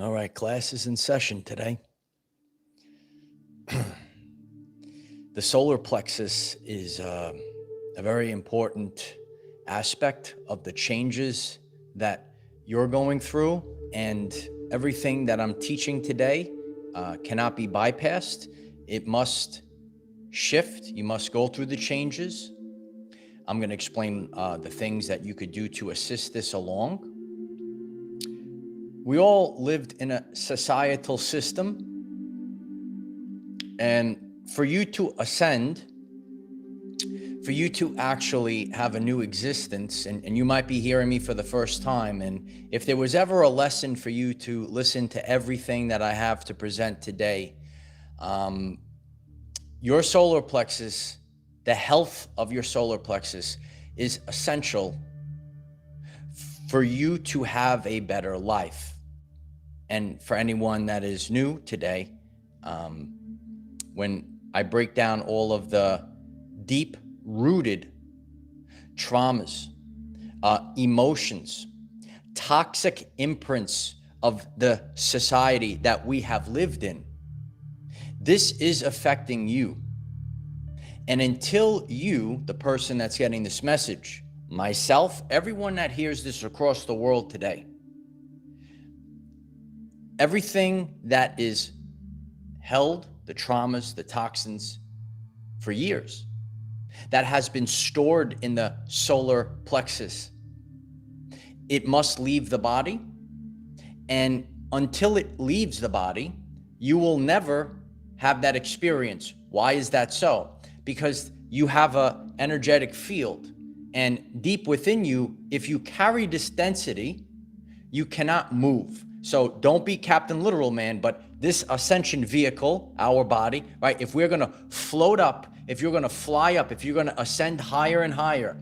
All right, class is in session today. The solar plexus is a very important aspect of the changes that you're going through, and everything that I'm teaching today cannot be bypassed. It must shift. You must go through the changes. I'm going to explain the things that you could do to assist this along. We all lived in a societal system, and for you to ascend, for you to actually have a new existence, and you might be hearing me for the first time, and if there was ever a lesson for you to listen to everything that I have to present today, your solar plexus, the health of your solar plexus is essential for you to have a better life. And for anyone that is new today, when I break down all of the deep-rooted traumas, emotions, toxic imprints of the society that we have lived in, this is affecting you. And until you, the person that's getting this message, myself, everyone that hears this across the world today, everything that is held, the traumas, the toxins, for years, that has been stored in the solar plexus, it must leave the body. And until it leaves the body, you will never have that experience. Why is that so? Because you have an energetic field. And deep within you, if you carry this density, you cannot move. So don't be Captain Literal Man, but this ascension vehicle, our body, right? If we're going to float up, if you're going to fly up, if you're going to ascend higher and higher,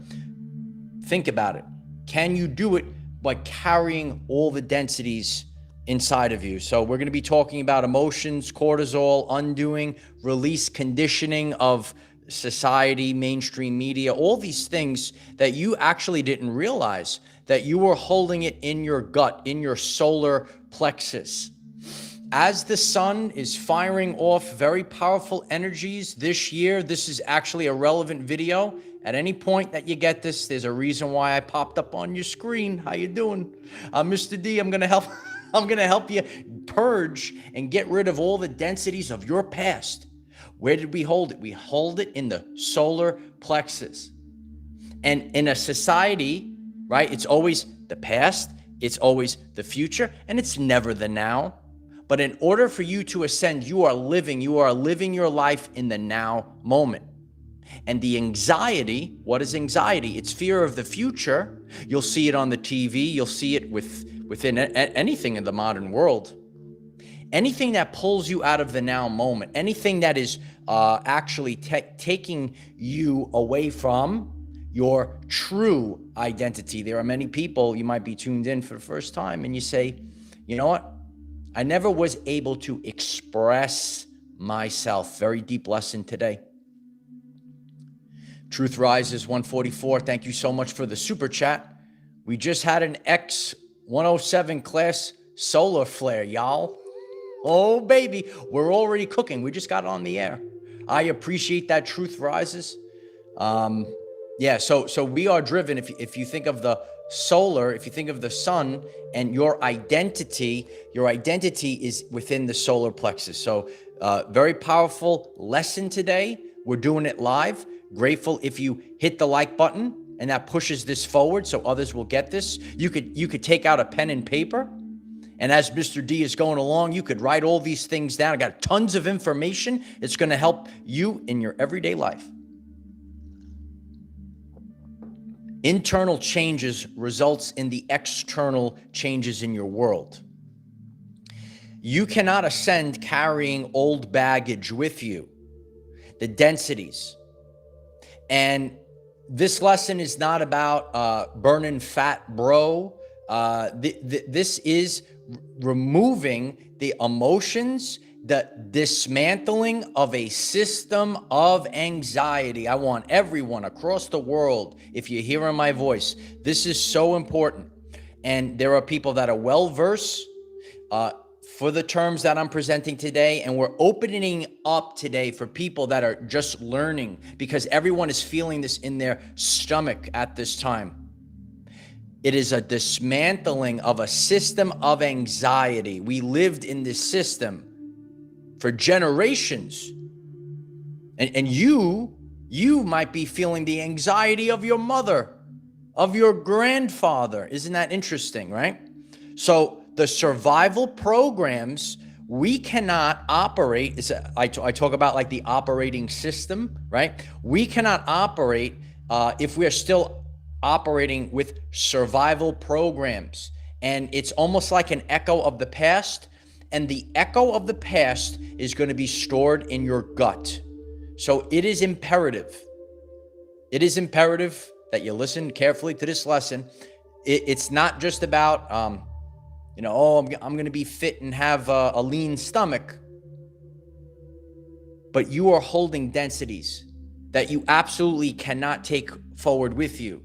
think about it. Can you do it by carrying all the densities inside of you? So we're going to be talking about emotions, cortisol, undoing, release, conditioning of society, mainstream media, all these things that you actually didn't realize that you were holding it in your gut, in your solar plexus. As the sun is firing off very powerful energies this year, this is actually a relevant video. At any point that you get this, there's a reason why I popped up on your screen. How you doing? I'm Mr. D. I'm gonna help you purge and get rid of all the densities of your past. Where did we hold it? We hold it in the solar plexus. And in a society, right, it's always the past, it's always the future, and it's never the now. But in order for you to ascend, you are living your life in the now moment. And the anxiety, what is anxiety? It's fear of the future. You'll see it on the TV. You'll see it within anything in the modern world. Anything that pulls you out of the now moment, anything that is actually taking you away from your true identity. There are many people, you might be tuned in for the first time, and you say, you know what? I never was able to express myself. Very deep lesson today. Truth Rises 144. Thank you so much for the super chat. We just had an X107 class solar flare, y'all. Oh, baby, we're already cooking. We just got on the air. I appreciate that, Truth Rises. Yeah, so we are driven. If you think of the solar, if you think of the sun and your identity is within the solar plexus. So very powerful lesson today. We're doing it live. Grateful if you hit the like button and that pushes this forward so others will get this. You could take out a pen and paper, and as Mr. D is going along, you could write all these things down. I got tons of information. It's going to help you in your everyday life. Internal changes results in the external changes in your world. You cannot ascend carrying old baggage with you, the densities. And this lesson is not about burning fat, bro. This is removing the emotions, the dismantling of a system of anxiety. I want everyone across the world, if you're hearing my voice, this is so important. And there are people that are well-versed for the terms that I'm presenting today, and we're opening up today for people that are just learning, because everyone is feeling this in their stomach at this time. It is a dismantling of a system of anxiety. We lived in this system for generations. And you might be feeling the anxiety of your mother, of your grandfather. Isn't that interesting, right? So the survival programs, we cannot operate. I talk about like the operating system, right? We cannot operate if we're still operating with survival programs. And it's almost like an echo of the past. And the echo of the past is going to be stored in your gut. So it is imperative. It is imperative that you listen carefully to this lesson. It's not just about, I'm going to be fit and have a lean stomach. But you are holding densities that you absolutely cannot take forward with you.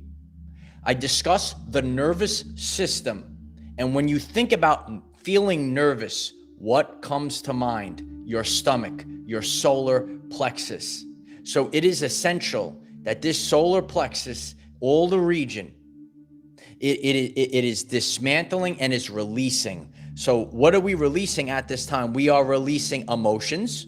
I discuss the nervous system. And when you think about feeling nervous, what comes to mind? Your stomach, your solar plexus. So it is essential that this solar plexus, all the region, it is dismantling and is releasing. So what are we releasing at this time? We are releasing emotions.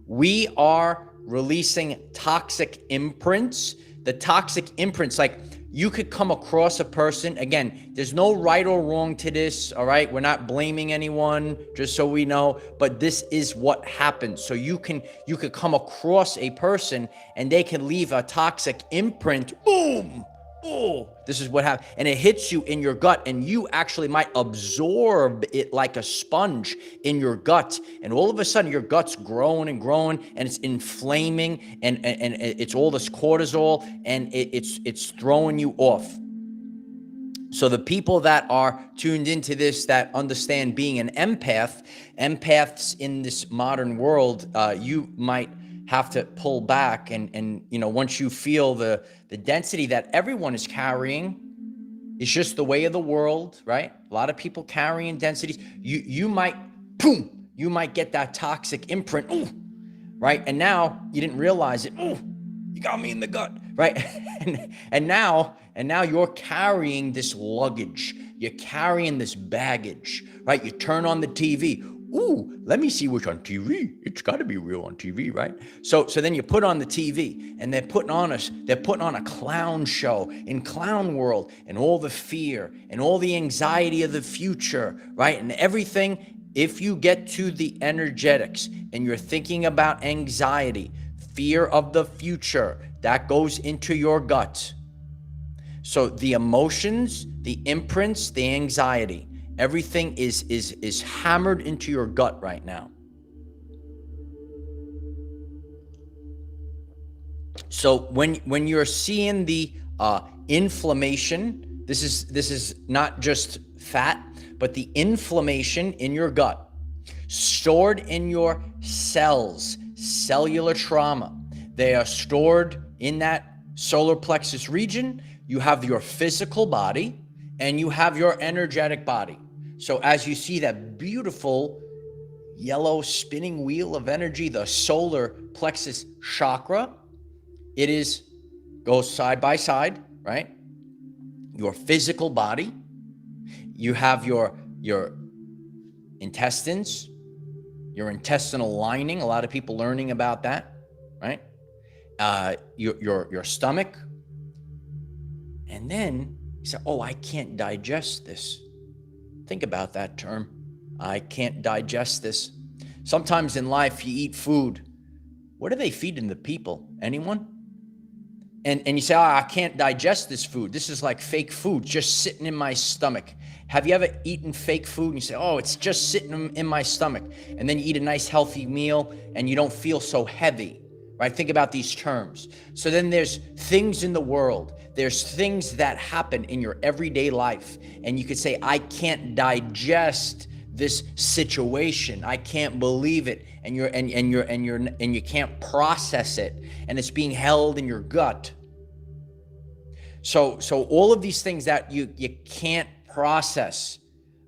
We are releasing toxic imprints. The toxic imprints, like you could come across a person, again, there's no right or wrong to this, all right? We're not blaming anyone, just so we know, but this is what happens. So you could come across a person and they can leave a toxic imprint, boom, oh, this is what happens. And it hits you in your gut, and you actually might absorb it like a sponge in your gut. And all of a sudden your gut's growing and growing, and it's inflaming, and it's all this cortisol, and it's throwing you off. So the people that are tuned into this, that understand being an empaths in this modern world, you might have to pull back and once you feel the density that everyone is carrying, it's just the way of the world, right? A lot of people carrying densities. You might get that toxic imprint, ooh, right? And now you didn't realize it. Ooh, you got me in the gut, right? and now you're carrying this luggage. You're carrying this baggage, right? You turn on the TV. Ooh, let me see what's on TV. It's got to be real on TV, right? So then you put on the TV, and they're putting on a clown show in clown world, and all the fear and all the anxiety of the future, right? And everything. If you get to the energetics and you're thinking about anxiety, fear of the future, that goes into your gut. So the emotions, the imprints, the anxiety, everything is hammered into your gut right now. So when you're seeing the inflammation, this is not just fat, but the inflammation in your gut, stored in your cells, cellular trauma. They are stored in that solar plexus region. You have your physical body and you have your energetic body. So as you see that beautiful yellow spinning wheel of energy, the solar plexus chakra, goes side by side, right? Your physical body, you have your intestines, your intestinal lining, a lot of people learning about that, right? Your stomach. And then you say, oh, I can't digest this. Think about that term. I can't digest this. Sometimes in life you eat food. What are they feeding the people? Anyone? And you say, oh, I can't digest this food. This is like fake food just sitting in my stomach. Have you ever eaten fake food and you say, oh, it's just sitting in my stomach? And then you eat a nice healthy meal and you don't feel so heavy, right? Think about these terms. So then there's things in the world. There's things that happen in your everyday life. And you could say, I can't digest this situation. I can't believe it. And you can't process it. And it's being held in your gut. So all of these things that you can't process,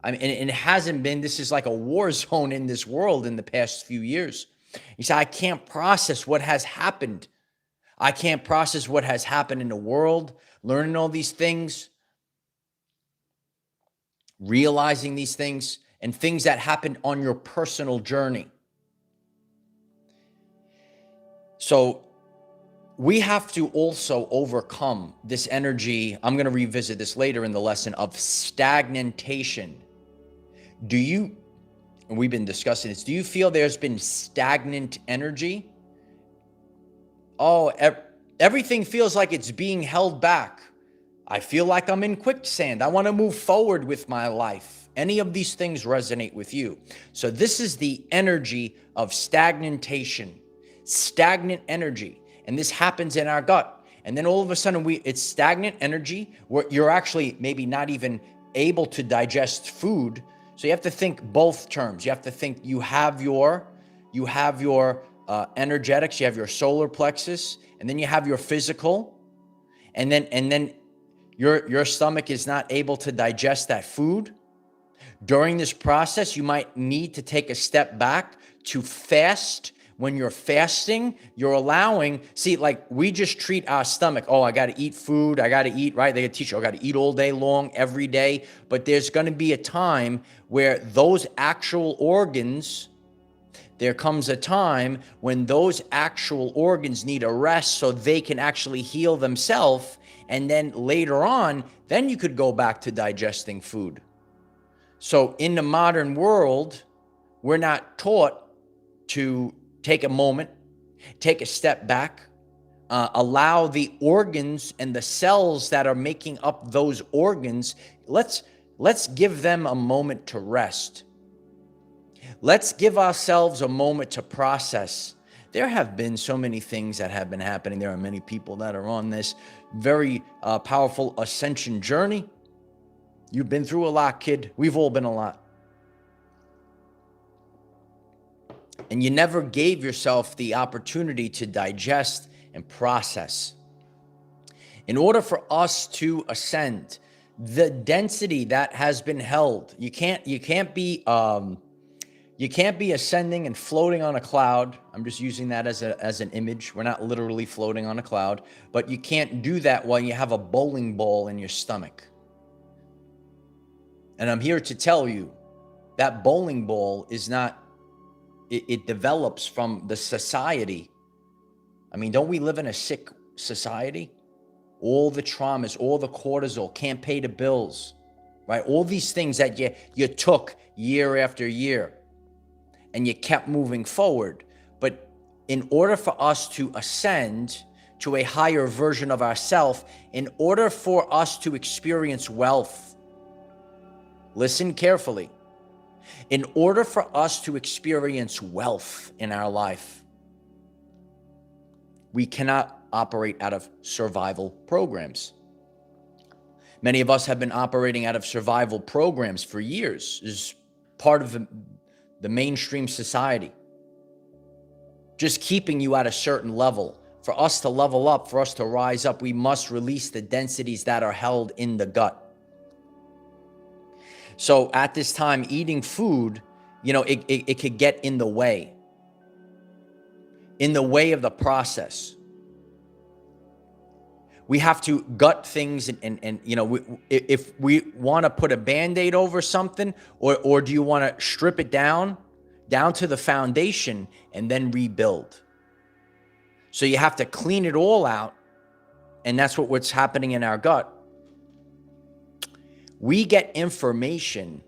I mean, and it hasn't been, this is like a war zone in this world in the past few years. You say, I can't process what has happened. I can't process what has happened in the world, learning all these things, realizing these things, and things that happened on your personal journey. So we have to also overcome this energy. I'm going to revisit this later in the lesson of stagnation. We've been discussing this, do you feel there's been stagnant energy? Oh, everything feels like it's being held back. I feel like I'm in quicksand. I want to move forward with my life. Any of these things resonate with you? So this is the energy of stagnation, stagnant energy. And this happens in our gut. And then all of a sudden it's stagnant energy where you're actually maybe not even able to digest food. So you have to think both terms. You have to think you have your energetics, you have your solar plexus, and then you have your physical, and then your stomach is not able to digest that food. During this process, you might need to take a step back to fast. When you're fasting, you're allowing, see, like we just treat our stomach. Oh, I got to eat food. I got to eat, right? They teach you, I got to eat all day long, every day. But there's going to be a time where those actual organs, there comes a time when those actual organs need a rest so they can actually heal themselves. And then later on, then you could go back to digesting food. So in the modern world, we're not taught to take a moment, take a step back, allow the organs and the cells that are making up those organs, let's give them a moment to rest. Let's give ourselves a moment to process. There have been so many things that have been happening. There are many people that are on this very powerful ascension journey. You've been through a lot, kid. We've all been a lot. And you never gave yourself the opportunity to digest and process. In order for us to ascend, the density that has been held, you can't be ascending and floating on a cloud. I'm just using that as an image. We're not literally floating on a cloud, but you can't do that while you have a bowling ball in your stomach. And I'm here to tell you that bowling ball is not, it develops from the society. I mean, don't we live in a sick society? All the traumas, all the cortisol, can't pay the bills, right? All these things that you took year after year and you kept moving forward. But in order for us to ascend to a higher version of ourselves, in order for us to experience wealth, listen carefully. In order for us to experience wealth in our life, we cannot operate out of survival programs. Many of us have been operating out of survival programs for years. This is part of the mainstream society, just keeping you at a certain level. For us to level up, for us to rise up, we must release the densities that are held in the gut. So at this time, eating food, it could get in the way of the process. We have to gut things and if we want to put a Band-Aid over something, or do you want to strip it down to the foundation and then rebuild? So you have to clean it all out, and that's what's happening in our gut. We get information.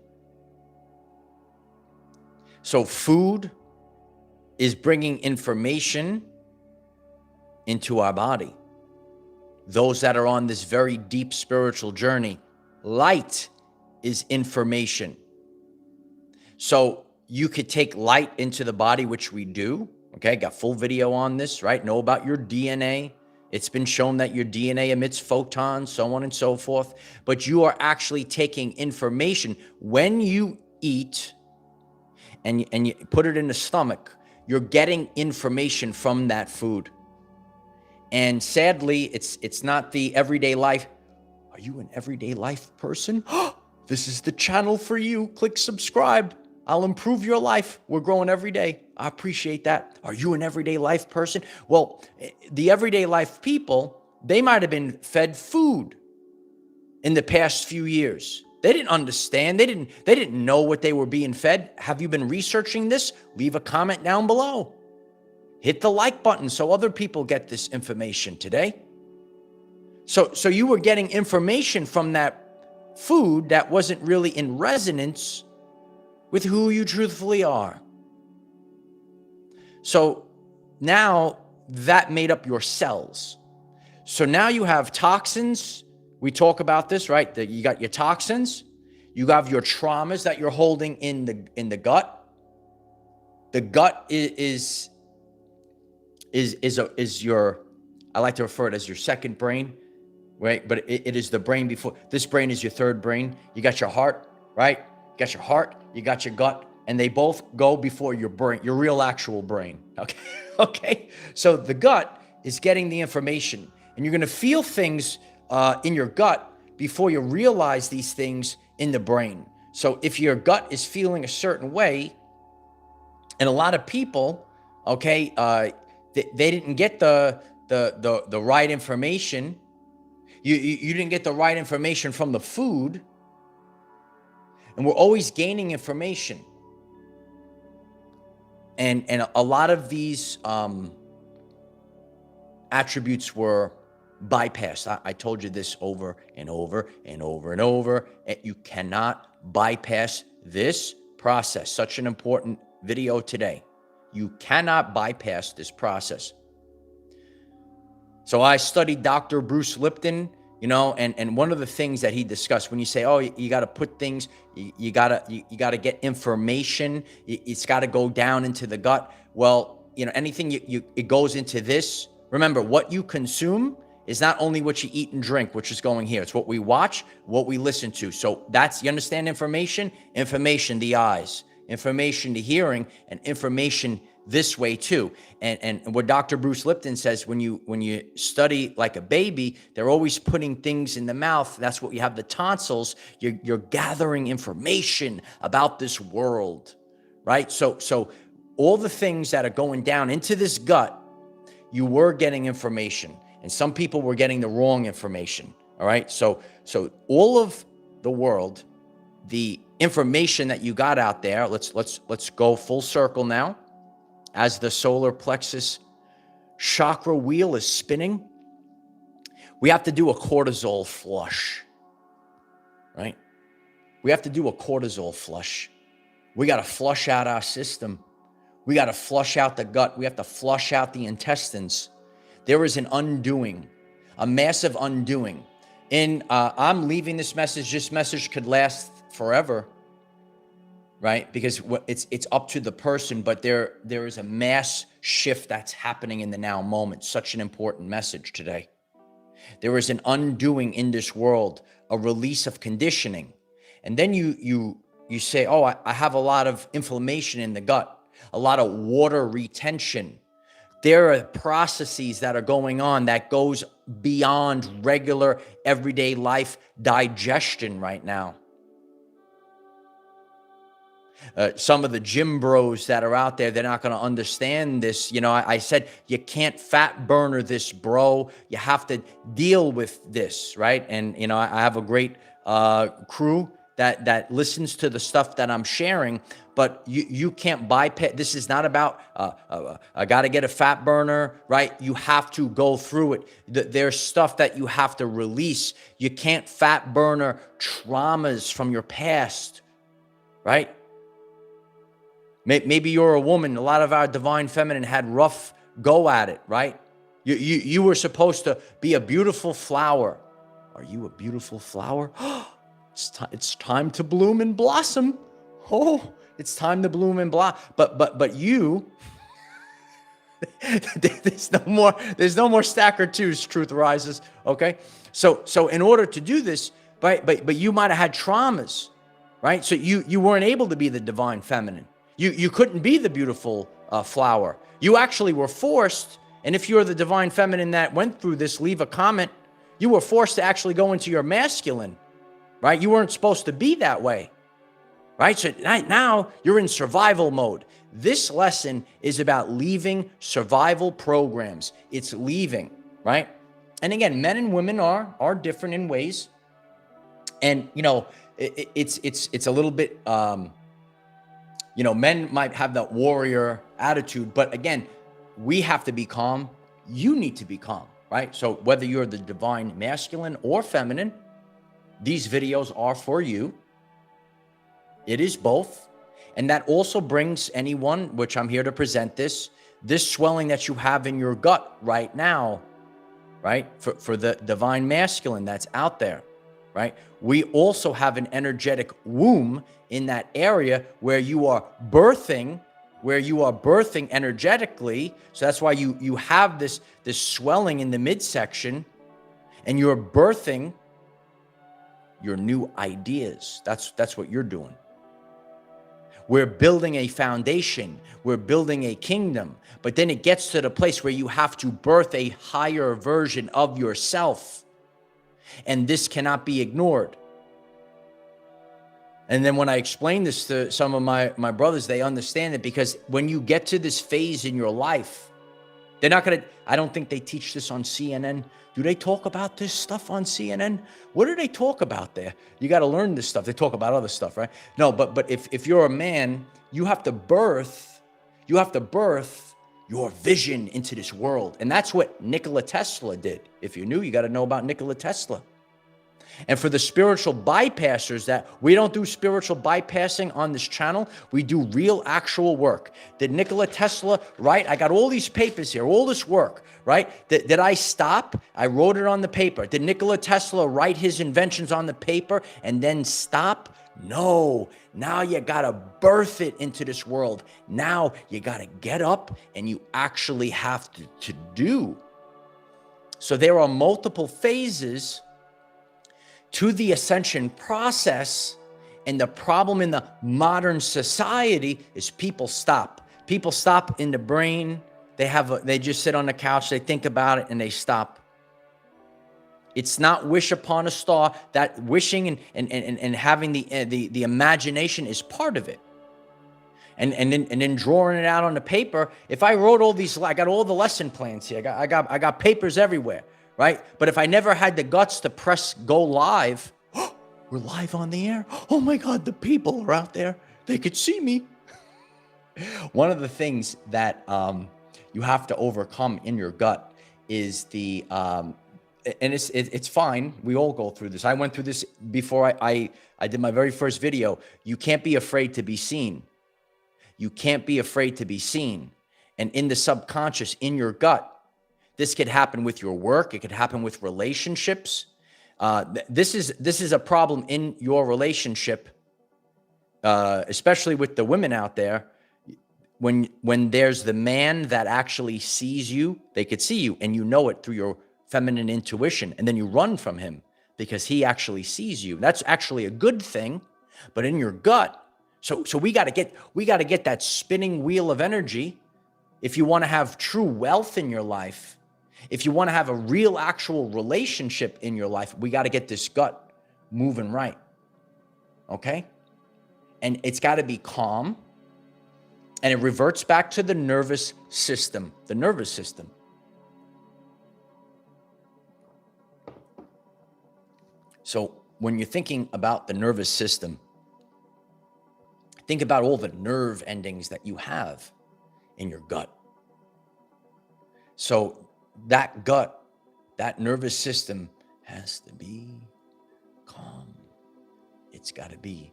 So food is bringing information into our body. Those that are on this very deep spiritual journey, light is information. So you could take light into the body, which we do. Okay, got full video on this, right? Know about your DNA. It's been shown that your DNA emits photons, so on and so forth. But you are actually taking information. When you eat and you put it in the stomach, you're getting information from that food. And sadly, it's not the everyday life. Are you an everyday life person? This is the channel for you. Click subscribe. I'll improve your life. We're growing every day. I appreciate that. Are you an everyday life person? Well, the everyday life people, they might have been fed food in the past few years. They didn't understand. They didn't know what they were being fed. Have you been researching this? Leave a comment down below. Hit the like button so other people get this information today. So you were getting information from that food that wasn't really in resonance with who you truthfully are. So now that made up your cells. So now you have toxins. We talk about this, right? That you got your toxins, you have your traumas that you're holding in the gut. The gut is your, I like to refer it as your second brain, right? But it is the brain before. This brain is your third brain. You got your heart, right? You got your heart, you got your gut, and they both go before your brain, your real actual brain. Okay. Okay. So the gut is getting the information, and you're going to feel things in your gut before you realize these things in the brain. So if your gut is feeling a certain way, and a lot of people, okay, they didn't get the right information. You didn't get the right information from the food, and we're always gaining information. And a lot of these attributes were bypassed. I told you this over and over and over and over. You cannot bypass this process. Such an important video today. You cannot bypass this process. So I studied Dr. Bruce Lipton, you know, and one of the things that he discussed, when you say, oh, you got to put things, you got to get information, it's got to go down into the gut. Well, you know, anything it goes into this. Remember, what you consume is not only what you eat and drink, which is going here. It's what we watch, what we listen to. So that's, you understand information? Information, the eyes, information, the hearing, and information this way too. And what Dr. Bruce Lipton says, when you study like a baby, they're always putting things in the mouth. That's what you have, the tonsils. You're gathering information about this world, right? So all the things that are going down into this gut, you were getting information, and some people were getting the wrong information. All right. So all of the world, the information that you got out there, let's go full circle now. As the solar plexus chakra wheel is spinning, we have to do a cortisol flush, right? We have to do a cortisol flush. We got to flush out our system. We got to flush out the gut. We have to flush out the intestines. There is an undoing, a massive undoing. I'm leaving this message. This message could last forever, right? Because it's up to the person, but there is a mass shift that's happening in the now moment. Such an important message today. There is an undoing in this world, a release of conditioning. And then you say, oh, I have a lot of inflammation in the gut, a lot of water retention. There are processes that are going on that goes beyond regular everyday life digestion right now. Some of the gym bros that are out there, they're not going to understand this. You know, I said, you can't fat burner this, bro. You have to deal with this, right? And, you know, I have a great crew that listens to the stuff that I'm sharing, but you can't bypass. This is not about, I got to get a fat burner, right? You have to go through it. There's stuff that you have to release. You can't fat burner traumas from your past, right? Maybe you're a woman. A lot of our divine feminine had rough go at it, right? You were supposed to be a beautiful flower. Are you a beautiful flower? It's time to bloom and blossom. Oh, it's time to bloom and blossom. But you, there's no more stack or twos. Truth rises. Okay, so in order to do this, but you might have had traumas, right? So you weren't able to be the divine feminine. You couldn't be the beautiful flower. You actually were forced, and if you're the divine feminine that went through this, leave a comment. You were forced to actually go into your masculine, right? You weren't supposed to be that way, right? So now you're in survival mode. This lesson is about leaving survival programs. It's leaving, right? And again, men and women are different in ways. And, it's a little bit, men might have that warrior attitude, but again, we have to be calm. You need to be calm, right? So whether you're the divine masculine or feminine, these videos are for you. It is both. And that also brings anyone, which I'm here to present this swelling that you have in your gut right now, right? For the divine masculine that's out there, right? We also have an energetic womb in that area where you are birthing energetically. So that's why you have this swelling in the midsection, and you're birthing your new ideas. That's what you're doing. We're building a foundation. We're building a kingdom. But then it gets to the place where you have to birth a higher version of yourself. And this cannot be ignored. And then when I explain this to some of my brothers, they understand it, because when you get to this phase in your life, they're not going to, I don't think they teach this on CNN. Do they talk about this stuff on CNN? What do they talk about there? You got to learn this stuff. They talk about other stuff, right? No, but if you're a man, you have to birth your vision into this world. And that's what Nikola Tesla did. If you're new, you got to know about Nikola Tesla. And for the spiritual bypassers, that we don't do spiritual bypassing on this channel. We do real actual work. Did Nikola Tesla, right? I got all these papers here, all this work, right? Did I stop? I wrote it on the paper. Did Nikola Tesla write his inventions on the paper and then stop? No. Now you got to birth it into this world. Now you got to get up and you actually have to do. So there are multiple phases to the ascension process. And the problem in the modern society is people stop. People stop in the brain. They just sit on the couch, they think about it, and they stop. It's not wish upon a star. That wishing and having the imagination is part of it. And then drawing it out on the paper. If I wrote all these, I got all the lesson plans here. I got papers everywhere, right? But if I never had the guts to press go live, we're live on the air. Oh my God, the people are out there. They could see me. One of the things that you have to overcome in your gut is and it's fine. We all go through this. I went through this before I did my very first video. You can't be afraid to be seen. You can't be afraid to be seen. And in the subconscious, in your gut, this could happen with your work. It could happen with relationships. This is a problem in your relationship, especially with the women out there. When there's the man that actually sees you, they could see you, and you know it through your feminine intuition, and then you run from him because he actually sees you. That's actually a good thing, but in your gut. So we got to get that spinning wheel of energy. If you want to have true wealth in your life, if you want to have a real actual relationship in your life, we got to get this gut moving right. Okay? And it's got to be calm. And it reverts back to the nervous system. The nervous system. So when you're thinking about the nervous system, think about all the nerve endings that you have in your gut. So that gut, that nervous system has to be calm. It's got to be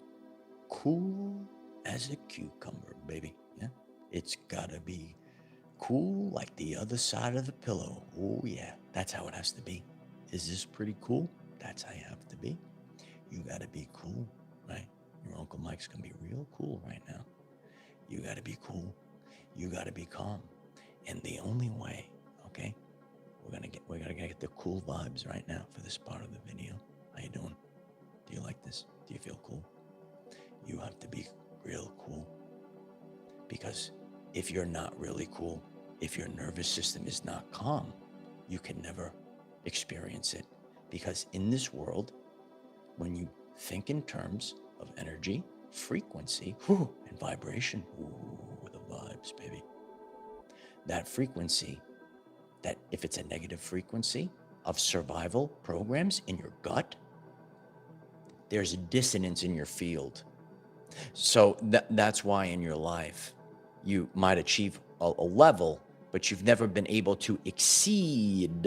cool as a cucumber, baby. Yeah, it's got to be cool like the other side of the pillow. Oh yeah, that's how it has to be. Is this pretty cool? That's how you have to be. You got to be cool, right? Your Uncle Mike's gonna be real cool right now. You got to be cool. You got to be calm. And the only way, okay, we're gonna get the cool vibes right now for this part of the video. How you doing? Do you like this? Do you feel cool? You have to be real cool. Because if you're not really cool, if your nervous system is not calm, you can never experience it. Because in this world, when you think in terms of energy, frequency, and vibration. Ooh, the vibes, baby. That frequency, that if it's a negative frequency of survival programs in your gut, there's a dissonance in your field. So that's why in your life, you might achieve a level, but you've never been able to exceed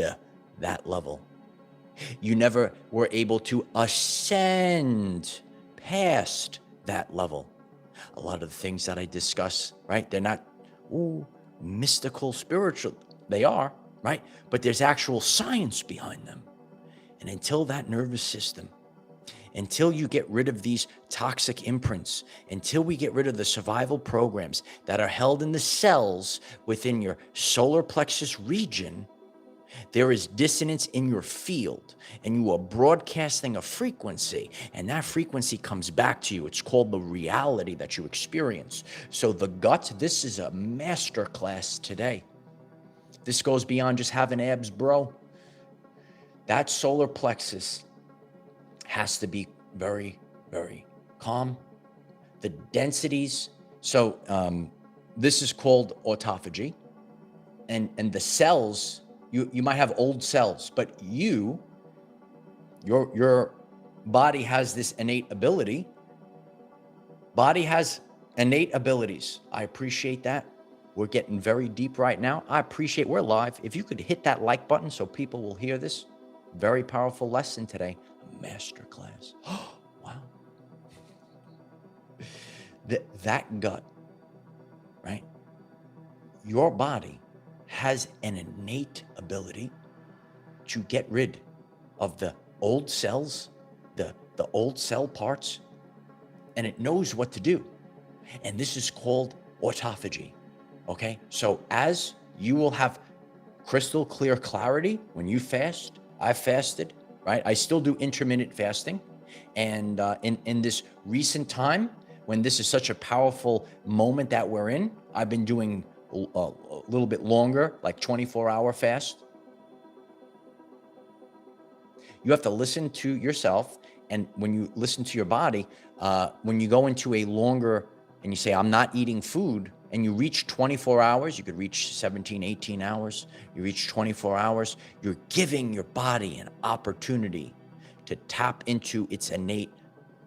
that level. You never were able to ascend past that level. A lot of the things that I discuss, right? They're not mystical, spiritual. They are, right? But there's actual science behind them. And until that nervous system, until you get rid of these toxic imprints, until we get rid of the survival programs that are held in the cells within your solar plexus region, there is dissonance in your field, and you are broadcasting a frequency, and that frequency comes back to you. It's called the reality that you experience. So the gut, this is a master class today. This goes beyond just having abs, bro. That solar plexus has to be very, very calm. The densities, so this is called autophagy, and the cells, you might have old cells, but your body has this innate ability. Body has innate abilities. I appreciate that. We're getting very deep right now. I appreciate we're live. If you could hit that like button so people will hear this. Very powerful lesson today. Masterclass. Wow. That gut, right? Your body has an innate ability to get rid of the old cells, the old cell parts, and it knows what to do. And this is called autophagy. Okay? So as you will have crystal clear clarity when you fast, I fasted, right? I still do intermittent fasting. And in this recent time, when this is such a powerful moment that we're in, I've been doing a little bit longer, like 24-hour fast. You have to listen to yourself. And when you listen to your body, when you go into a longer and you say, I'm not eating food, and you reach 24 hours, you could reach 17, 18 hours, you reach 24 hours, you're giving your body an opportunity to tap into its innate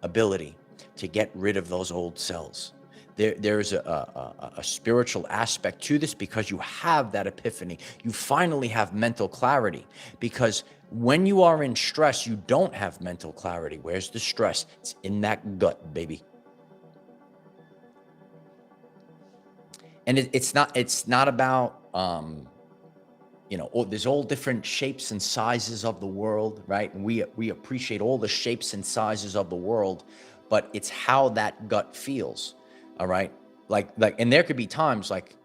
ability to get rid of those old cells. There's a spiritual aspect to this because you have that epiphany. You finally have mental clarity, because when you are in stress, you don't have mental clarity. Where's the stress? It's in that gut, baby. And it's not about, there's all different shapes and sizes of the world, right? And we appreciate all the shapes and sizes of the world, but it's how that gut feels, all right? Like, and there could be times like,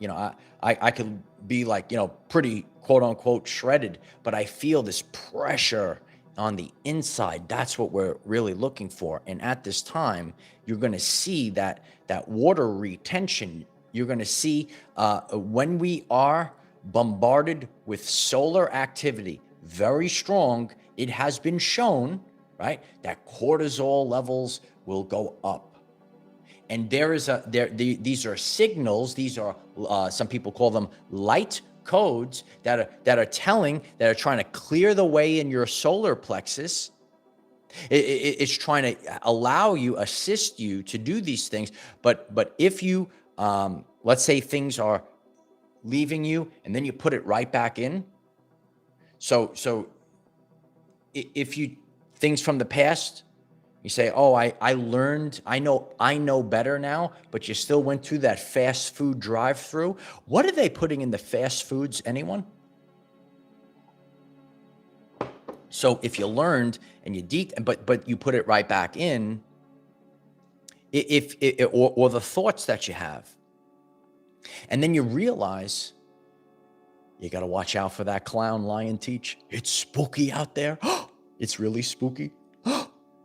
I could be like, pretty quote unquote shredded, but I feel this pressure on the inside. That's what we're really looking for. And at this time, you're going to see that water retention. You're going to see when we are bombarded with solar activity, very strong, it has been shown, right, that cortisol levels will go up. And these are signals. These are some people call them light codes that are trying to clear the way in your solar plexus. It's trying to assist you to do these things. But if you let's say things are leaving you and then you put it right back in. So if you things from the past, you say, oh, I learned, I know better now, but you still went through that fast food drive-through. What are they putting in the fast foods, anyone? So if you learned and but you put it right back in, or the thoughts that you have, and then you realize you got to watch out for that clown lion teach. It's spooky out there. It's really spooky.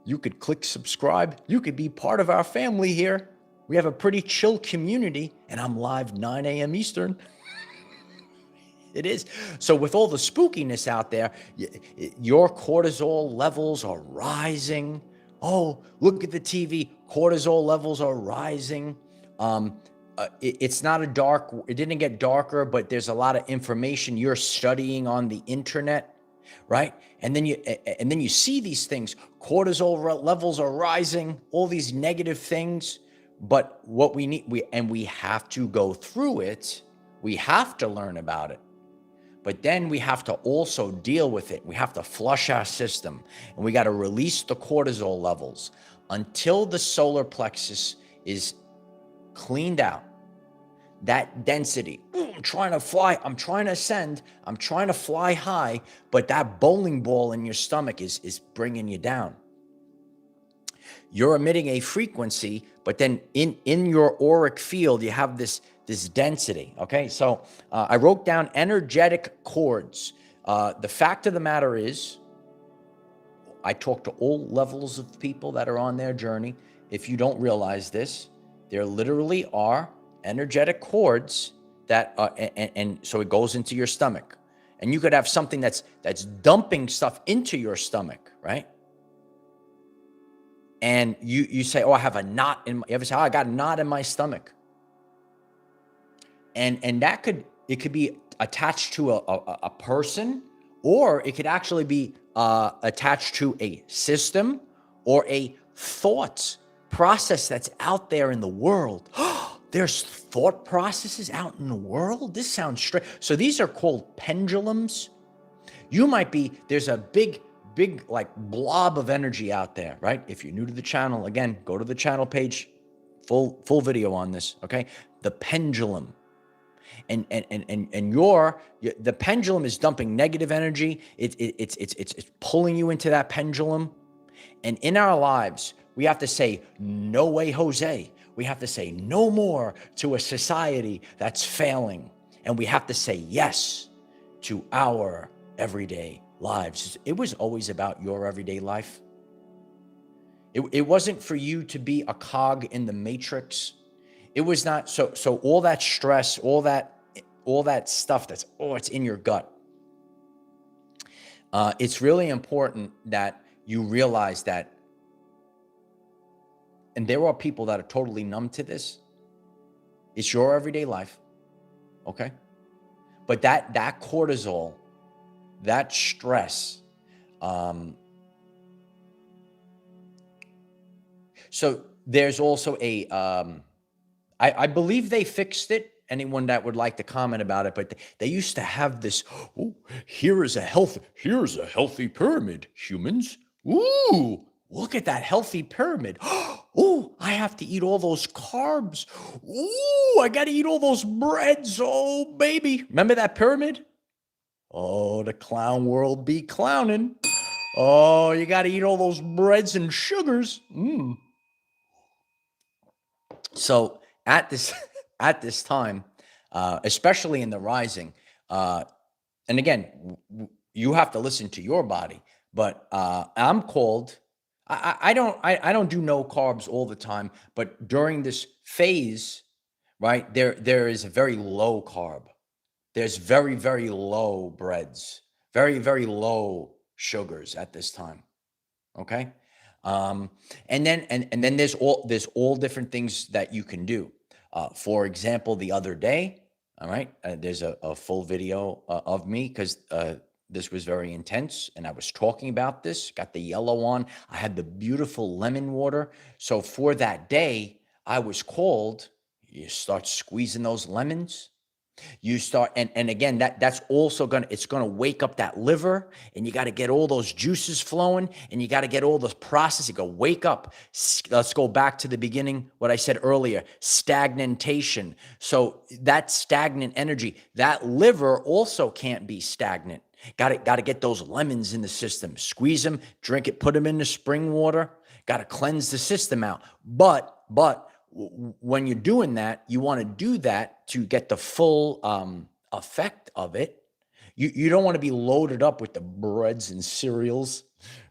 You could click subscribe. You could be part of our family here. We have a pretty chill community, and I'm live 9 a.m. Eastern. It is. So with all the spookiness out there, your cortisol levels are rising. Oh, look at the TV. Cortisol levels are rising. It's not it didn't get darker, but there's a lot of information you're studying on the internet, right? And then you see these things. Cortisol levels are rising, all these negative things. But what we have to go through it. We have to learn about it. But then we have to also deal with it. We have to flush our system, and we got to release the cortisol levels until the solar plexus is cleaned out. That density, I'm trying to fly, I'm trying to ascend, I'm trying to fly high, but that bowling ball in your stomach is bringing you down. You're emitting a frequency, but then in your auric field, you have this density, okay? So I wrote down energetic cords. The fact of the matter is, I talk to all levels of people that are on their journey. If you don't realize this, there literally are energetic cords that, and so it goes into your stomach. And you could have something that's dumping stuff into your stomach, right? And you say, oh, I have a knot in my, you ever say, oh, I got a knot in my stomach. And it could be attached to a person, or it could actually be attached to a system or a thought process that's out there in the world. There's thought processes out in the world? This sounds strange. So these are called pendulums. You might be, there's a big like blob of energy out there, right? If you're new to the channel, again, go to the channel page, full video on this, okay? The pendulum. And the pendulum is dumping negative energy. It's pulling you into that pendulum. And in our lives, we have to say, no way, Jose. We have to say no more to a society that's failing. And we have to say yes to our everyday lives. It was always about your everyday life. It wasn't for you to be a cog in the matrix. It was not. So all that stress, all that stuff it's in your gut. It's really important that you realize that. And there are people that are totally numb to this. It's your everyday life. Okay. But that cortisol, that stress, so there's also I believe they fixed it. Anyone that would like to comment about it, but they used to have this, oh, here's a healthy pyramid, humans. Ooh, look at that healthy pyramid. Oh, I have to eat all those carbs. Ooh, I got to eat all those breads. Oh, baby. Remember that pyramid? Oh, the clown world be clowning. Oh, you got to eat all those breads and sugars. So at this time, especially in the rising, and again, you have to listen to your body. But I'm called. I don't do no carbs all the time, but during this phase, right, there is a very low carb. There's very, very low breads, very, very low sugars at this time. Okay. And then there's all different things that you can do. For example, the other day, all right, there's a full video of me because this was very intense, and I was talking about this, got the yellow on. I had the beautiful lemon water. So for that day, I was called, you start squeezing those lemons. You start, and again, that's also it's gonna wake up that liver, and you got to get all those juices flowing, and you got to get all the process. You go wake up. Let's go back to the beginning, what I said earlier, stagnation. So that stagnant energy, that liver also can't be stagnant. Got to get those lemons in the system, squeeze them, drink it, put them in the spring water. Got to cleanse the system out. But when you're doing that, you want to do that to get the full effect of it. You don't want to be loaded up with the breads and cereals,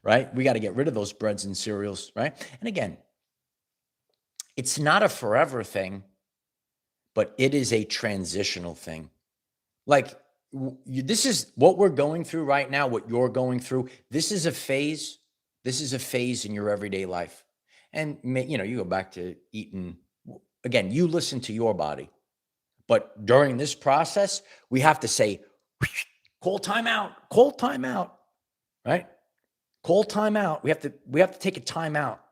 right? We got to get rid of those breads and cereals, right? And again, it's not a forever thing, but it is a transitional thing. Like this is what we're going through right now, what you're going through. This is a phase. This is a phase in your everyday life. And you go back to eating. Again, you listen to your body. But during this process, we have to say, call time out, right? Call time out. We have to take a time out.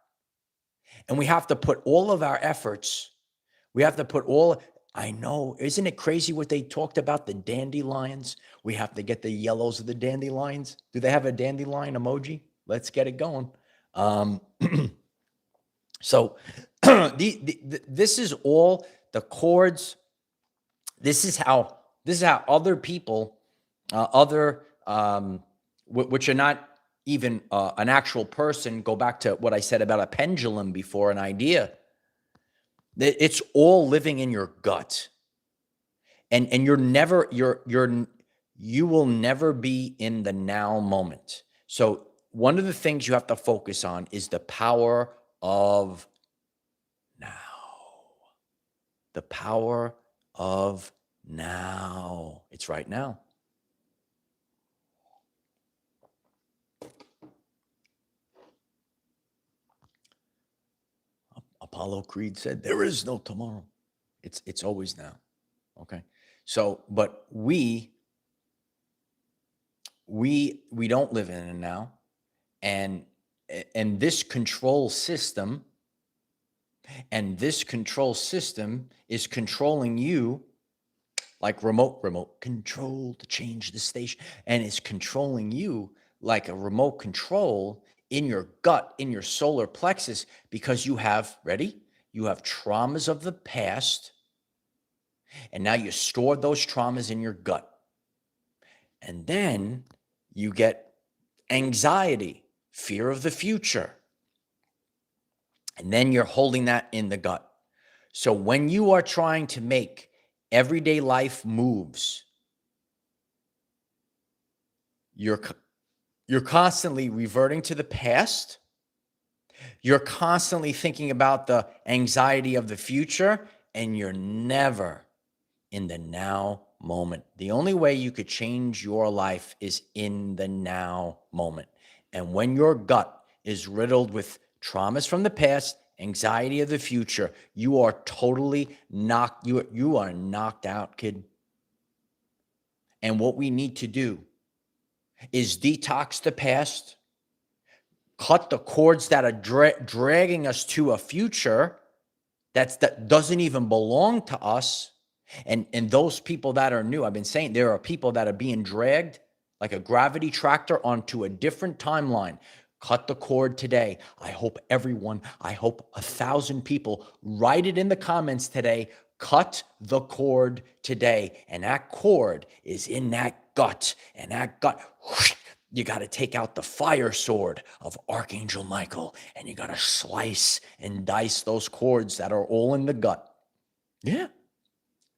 And we have to put all of our efforts, I know, isn't it crazy what they talked about, the dandelions? We have to get the yellows of the dandelions. Do they have a dandelion emoji? Let's get it going. So this is all the chords. This is how other people, which are not even an actual person, go back to what I said about a pendulum before, an idea. It's all living in your gut, and you will never be in the now moment. So one of the things you have to focus on is the power of now. The power of now. It's right now. Apollo Creed said, there is no tomorrow. It's always now. Okay. So, but we don't live in it now. And this control system is controlling you like remote control to change the station. And it's controlling you like a remote control in your gut, in your solar plexus, because you have traumas of the past. And now you store those traumas in your gut. And then you get anxiety, fear of the future. And then you're holding that in the gut. So when you are trying to make everyday life moves, you're constantly reverting to the past. You're constantly thinking about the anxiety of the future, and you're never in the now moment. The only way you could change your life is in the now moment. And when your gut is riddled with traumas from the past, anxiety of the future, you are totally knocked. You are knocked out, kid. And what we need to do is detox the past, cut the cords that are dragging us to a future that doesn't even belong to us. And those people that are new, I've been saying there are people that are being dragged like a gravity tractor onto a different timeline. Cut the cord today. I hope 1,000 people write it in the comments today. Cut the cord today. And that cord is in that gut. And that gut, you got to take out the fire sword of Archangel Michael. And you got to slice and dice those cords that are all in the gut. Yeah.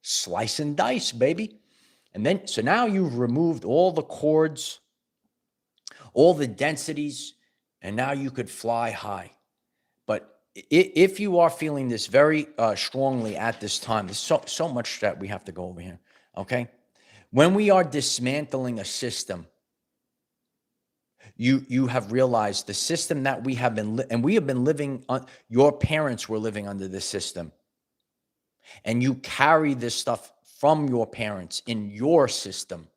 Slice and dice, baby. And then, so now you've removed all the cords, all the densities, and now you could fly high. But if you are feeling this very strongly at this time, there's so much that we have to go over here, okay? When we are dismantling a system, you have realized the system that we have been, and we have been living on, your parents were living under this system. And you carry this stuff from your parents in your system.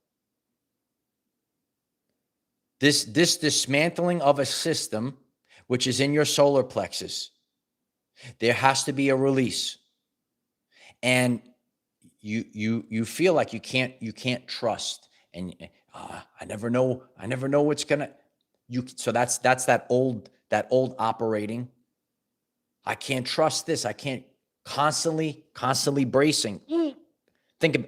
This dismantling of a system, which is in your solar plexus, there has to be a release. And you feel like you can't trust. And I never know what's gonna. So that's that old operating. I can't trust this. I can't. Constantly bracing.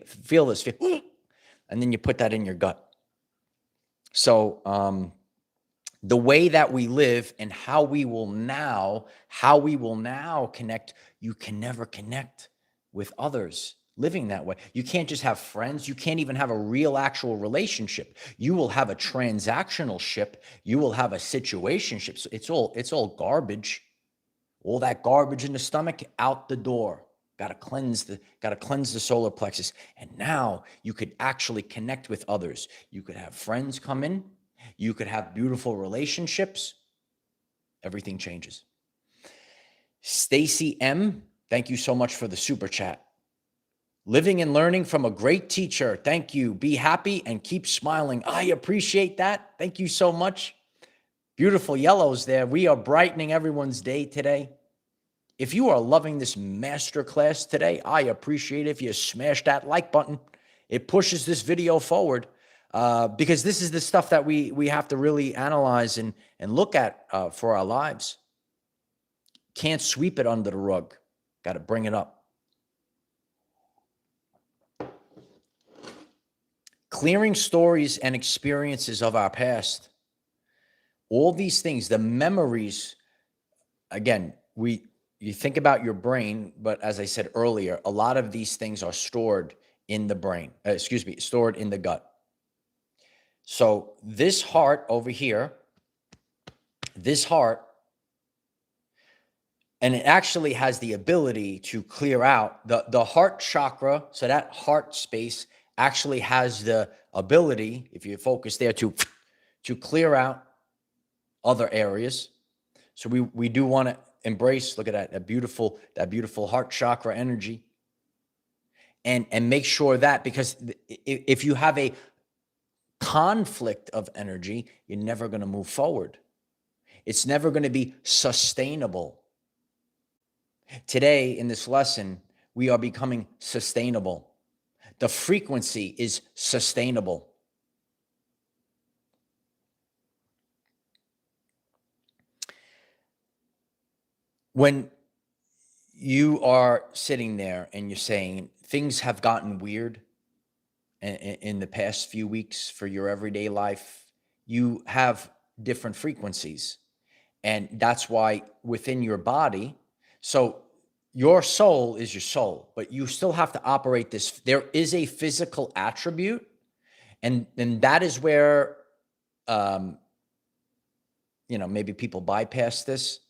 Feel this, and then you put that in your gut. So the way that we live and how we will now connect, you can never connect with others living that way. You can't just have friends. You can't even have a real actual relationship. You will have a transactional ship. You will have a situationship. So it's all garbage. All that garbage in the stomach, out the door. Got to cleanse the solar plexus. And now you could actually connect with others. You could have friends come in. You could have beautiful relationships. everything changes. Stacy M, thank you so much for the super chat. Living and learning from a great teacher. Thank you. Be happy and keep smiling. I appreciate that. Thank you so much. Beautiful yellows there. We are brightening everyone's day today. If you are loving this masterclass today, I appreciate it if you smash that like button. It pushes this video forward because this is the stuff that we have to really analyze and look at for our lives. Can't sweep it under the rug. Got to bring it up. Clearing stories and experiences of our past. All these things, the memories, again, you think about your brain, but as I said earlier, a lot of these things are stored in the brain, stored in the gut. So this heart over here, this heart, and it actually has the ability to clear out the heart chakra. So that heart space actually has the ability, if you focus there, to clear out other areas. So we do want to embrace, look at that beautiful heart chakra energy, and make sure that, because if you have a conflict of energy, you're never going to move forward. It's never going to be sustainable. Today in this lesson, we are becoming sustainable. The frequency is sustainable. When you are sitting there and you're saying things have gotten weird in the past few weeks for your everyday life, you have different frequencies. And that's why within your body, so your soul is your soul, but you still have to operate this. There is a physical attribute, and that is where, maybe people bypass this.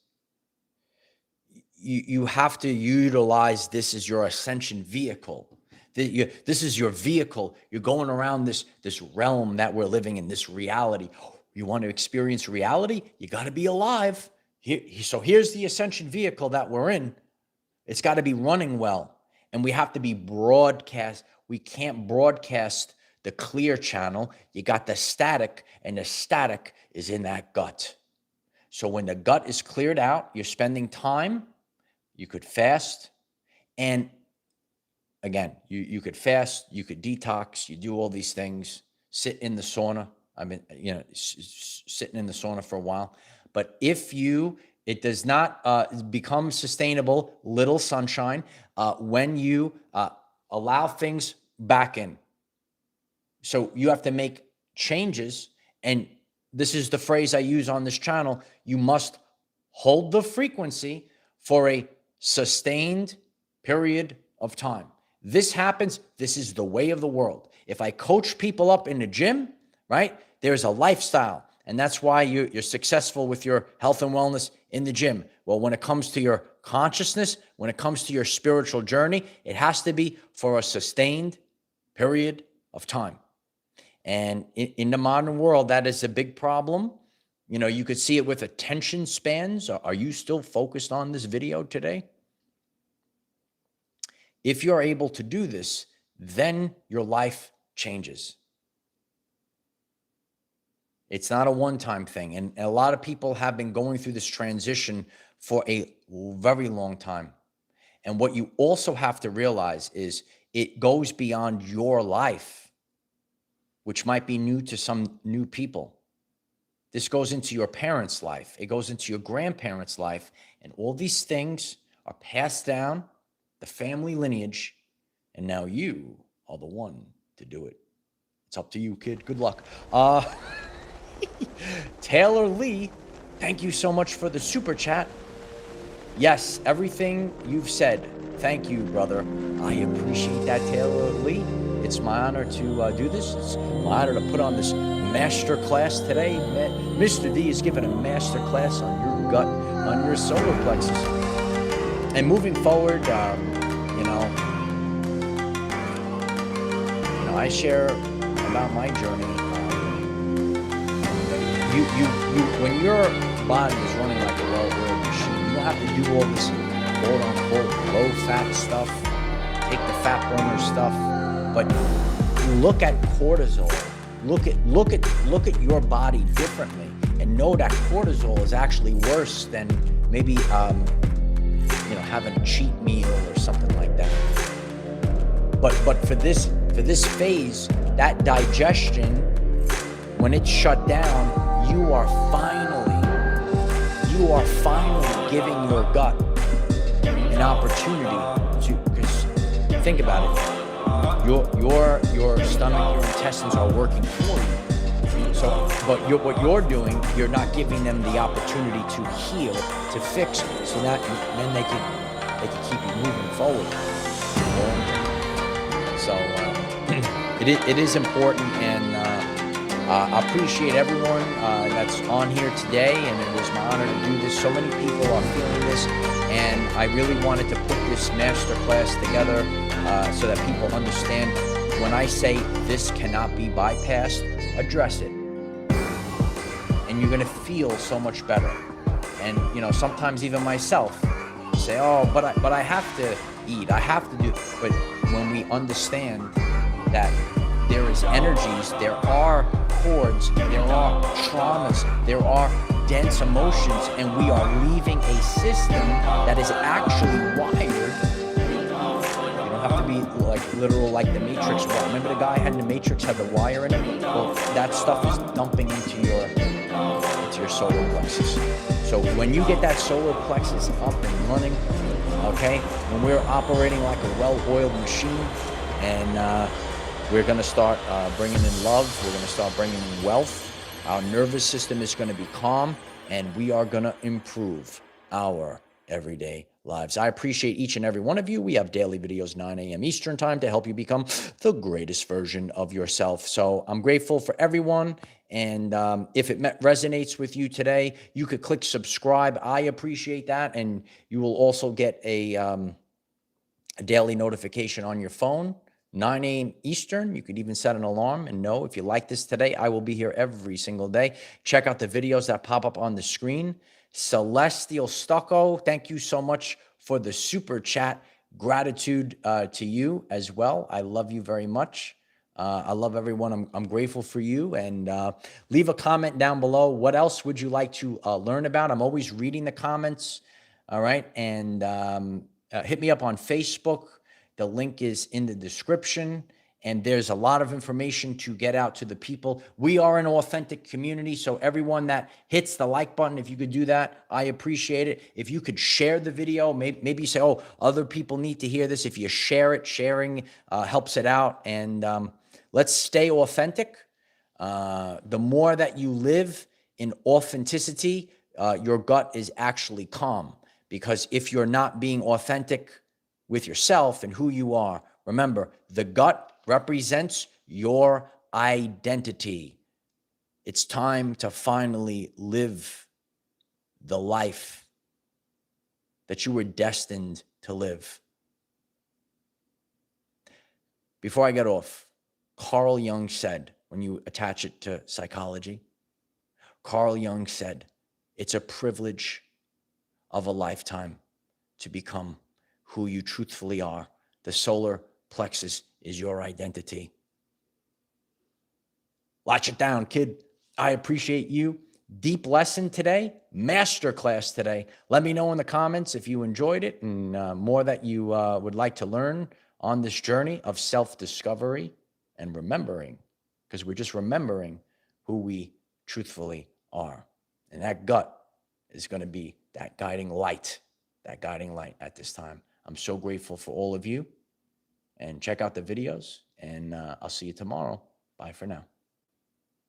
You have to utilize this as your ascension vehicle. This is your vehicle. You're going around this realm that we're living in, this reality. You want to experience reality? You got to be alive. So here's the ascension vehicle that we're in. It's got to be running well. And we have to be broadcast. We can't broadcast the clear channel. You got the static, and the static is in that gut. So when the gut is cleared out, you're spending time. You could fast. And again, you could fast, you could detox, you do all these things, sit in the sauna. I've been, sitting in the sauna for a while. But it does not become sustainable, little sunshine, when you allow things back in. So you have to make changes. And this is the phrase I use on this channel. You must hold the frequency for a sustained period of time. This happens. This is the way of the world. If I coach people up in the gym, right, there's a lifestyle. And that's why you're successful with your health and wellness in the gym. Well, when it comes to your consciousness, when it comes to your spiritual journey, it has to be for a sustained period of time. And in the modern world, that is a big problem. You could see it with attention spans. Are you still focused on this video today? If you're able to do this, then your life changes. It's not a one-time thing. And a lot of people have been going through this transition for a very long time. And what you also have to realize is it goes beyond your life, which might be new to some new people. This goes into your parents' life. It goes into your grandparents' life. And all these things are passed down the family lineage. And now you are the one to do it. It's up to you, kid. Good luck. Taylor Lee, thank you so much for the super chat. Yes, everything you've said. Thank you, brother. I appreciate that, Taylor Lee. It's my honor to do this. It's my honor to put on this master class today. Mr. D is giving a master class on your gut, on your solar plexus. And moving forward, I share about my journey. When you're body is running like a well-oiled machine. You don't have to do all this quote-unquote low-fat stuff, take the fat burner stuff, but look at cortisol. Look at your body differently, and know that cortisol is actually worse than maybe having a cheat meal or something like that. But for this phase, that digestion, when it's shut down, you are finally giving your gut an opportunity to, because think about it, your stomach, your intestines are working for you. So, but what you're doing, you're not giving them the opportunity to heal, to fix, so that then they can keep you moving forward. So it is important, and I appreciate everyone that's on here today, and it was my honor to do this. So many people are feeling this, and I really wanted to put this masterclass together so that people understand. When I say this cannot be bypassed, address it, and you're gonna feel so much better. And sometimes even myself say, oh, but I have to eat, I have to do. But when we understand that there is energies, there are cords, there are traumas, there are dense emotions, and we are leaving a system that is actually wired. You don't have to be like literal like the Matrix. Remember the guy in the Matrix had the wire in it? Well, that stuff is dumping into your solar plexus. So when you get that solar plexus up and running, okay, when we're operating like a well-oiled machine, and we're going to start bringing in love, we're going to start bringing in wealth, our nervous system is going to be calm, and we are going to improve our everyday lives. I appreciate each and every one of you. We have daily videos 9 a.m. Eastern time to help you become the greatest version of yourself. So I'm grateful for everyone. And if it resonates with you today, you could click subscribe. I appreciate that. And you will also get a daily notification on your phone, 9 a.m. Eastern. You could even set an alarm and know if you like this today, I will be here every single day. Check out the videos that pop up on the screen. Celestial Stucco, thank you so much for the super chat. Gratitude to you as well. I love you very much. I love everyone. I'm grateful for you. And leave a comment down below. What else would you like to learn about? I'm always reading the comments. All right. And hit me up on Facebook. The link is in the description. And there's a lot of information to get out to the people. We are an authentic community. So everyone that hits the like button, if you could do that, I appreciate it. If you could share the video, maybe you say, oh, other people need to hear this. If you share it, sharing helps it out. And let's stay authentic. The more that you live in authenticity, your gut is actually calm. Because if you're not being authentic with yourself and who you are, remember, the gut represents your identity. It's time to finally live the life that you were destined to live. Before I get off, Carl Jung said, when you attach it to psychology, Carl Jung said, it's a privilege of a lifetime to become who you truthfully are. The solar plexus is your identity. Latch it down, kid. I appreciate you. Deep lesson today, masterclass today. Let me know in the comments if you enjoyed it and more that you would like to learn on this journey of self-discovery and remembering, because we're just remembering who we truthfully are. And that gut is going to be that guiding light at this time. I'm so grateful for all of you. And check out the videos, and I'll see you tomorrow. Bye for now.